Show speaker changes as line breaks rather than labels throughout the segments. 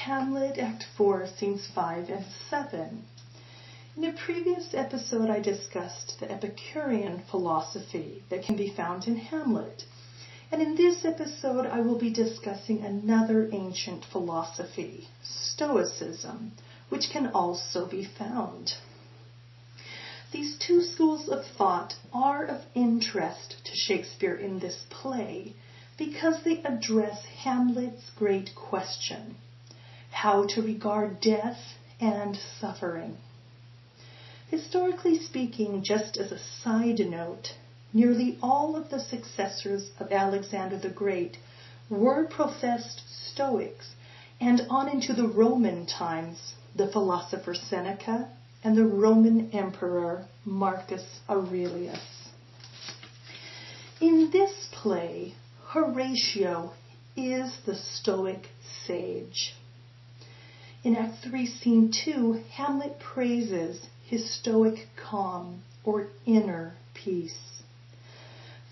Hamlet, Act 4, Scenes 5 and 7. In a previous episode, I discussed the Epicurean philosophy that can be found in Hamlet. And in this episode, I will be discussing another ancient philosophy, Stoicism, which can also be found. These two schools of thought are of interest to Shakespeare in this play because they address Hamlet's great question, how to regard death and suffering. Historically speaking, just as a side note, nearly all of the successors of Alexander the Great were professed Stoics, and on into the Roman times, the philosopher Seneca and the Roman emperor Marcus Aurelius. In this play, Horatio is the Stoic sage. In Act 3, Scene 2, Hamlet praises his stoic calm, or inner peace.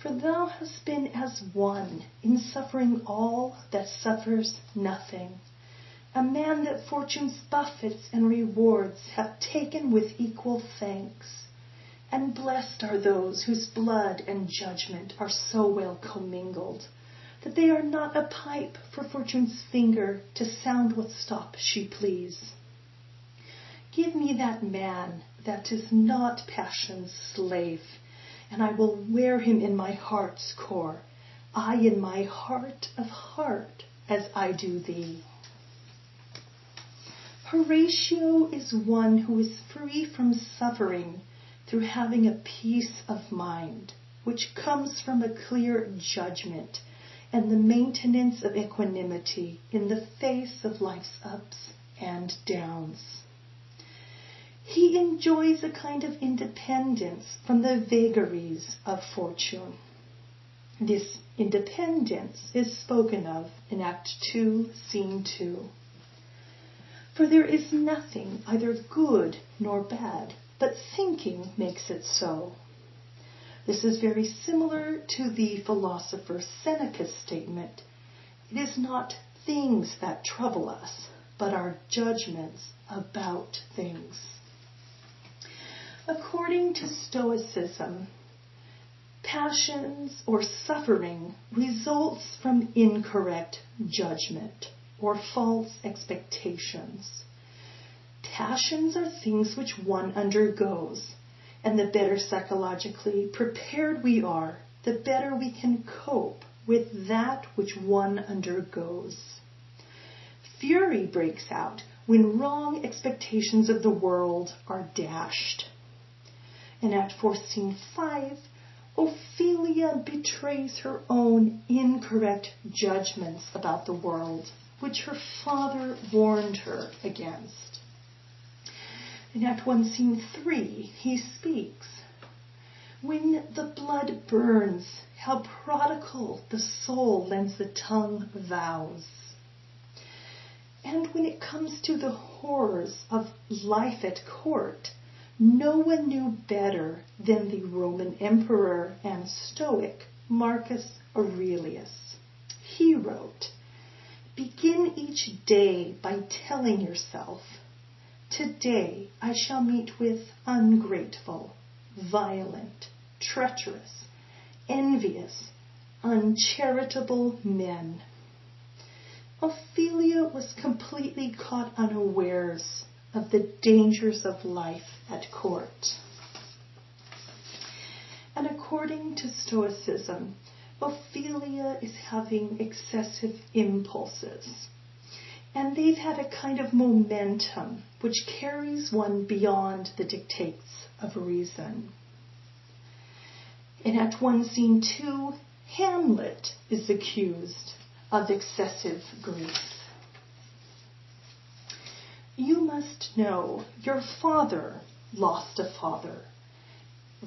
For thou hast been as one in suffering all that suffers nothing. A man that fortune's buffets and rewards have taken with equal thanks. And blessed are those whose blood and judgment are so well commingled, that they are not a pipe for fortune's finger to sound what stop she please. Give me that man that is not passion's slave, and I will wear him in my heart's core, I in my heart of heart, as I do thee. Horatio is one who is free from suffering through having a peace of mind, which comes from a clear judgment and the maintenance of equanimity in the face of life's ups and downs. He enjoys a kind of independence from the vagaries of fortune. This independence is spoken of in Act 2, Scene 2. For there is nothing either good nor bad, but thinking makes it so. This is very similar to the philosopher Seneca's statement, it is not things that trouble us, but our judgments about things. According to Stoicism, passions or suffering results from incorrect judgment or false expectations. Passions are things which one undergoes, and the better psychologically prepared we are, the better we can cope with that which one undergoes. Fury breaks out when wrong expectations of the world are dashed. In Act 4, Scene 5, Ophelia betrays her own incorrect judgments about the world, which her father warned her against. In Act 1, Scene 3, he speaks, when the blood burns, how prodigal the soul lends the tongue vows. And when it comes to the horrors of life at court, no one knew better than the Roman emperor and Stoic Marcus Aurelius. He wrote, begin each day by telling yourself, today I shall meet with ungrateful, violent, treacherous, envious, uncharitable men. Ophelia was completely caught unawares of the dangers of life at court. And according to Stoicism, Ophelia is having excessive impulses, and they've had a kind of momentum which carries one beyond the dictates of reason. In Act 1, Scene 2, Hamlet is accused of excessive grief. You must know your father lost a father.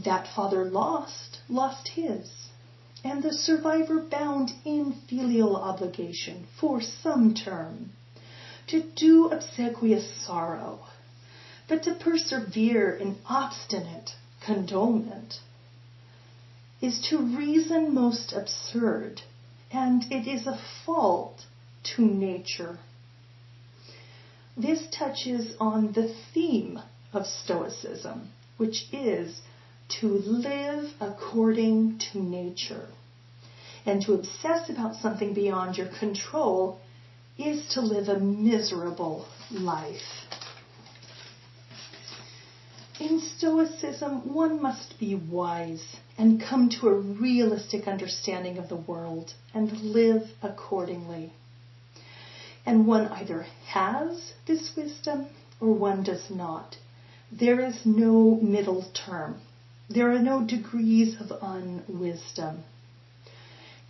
That father lost his, and the survivor bound in filial obligation for some term to do obsequious sorrow, but to persevere in obstinate condolement is to reason most absurd, and it is a fault to nature. This touches on the theme of Stoicism, which is to live according to nature. And to obsess about something beyond your control is to live a miserable life. In Stoicism, one must be wise and come to a realistic understanding of the world and live accordingly. And one either has this wisdom or one does not. There is no middle term. There are no degrees of unwisdom.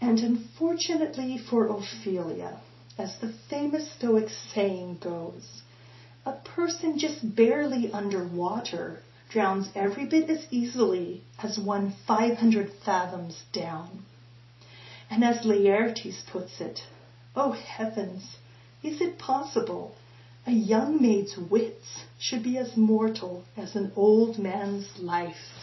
And unfortunately for Ophelia, as the famous Stoic saying goes, a person just barely underwater drowns every bit as easily as one 500 fathoms down. And as Laertes puts it, "Oh heavens, is it possible a young maid's wits should be as mortal as an old man's life?"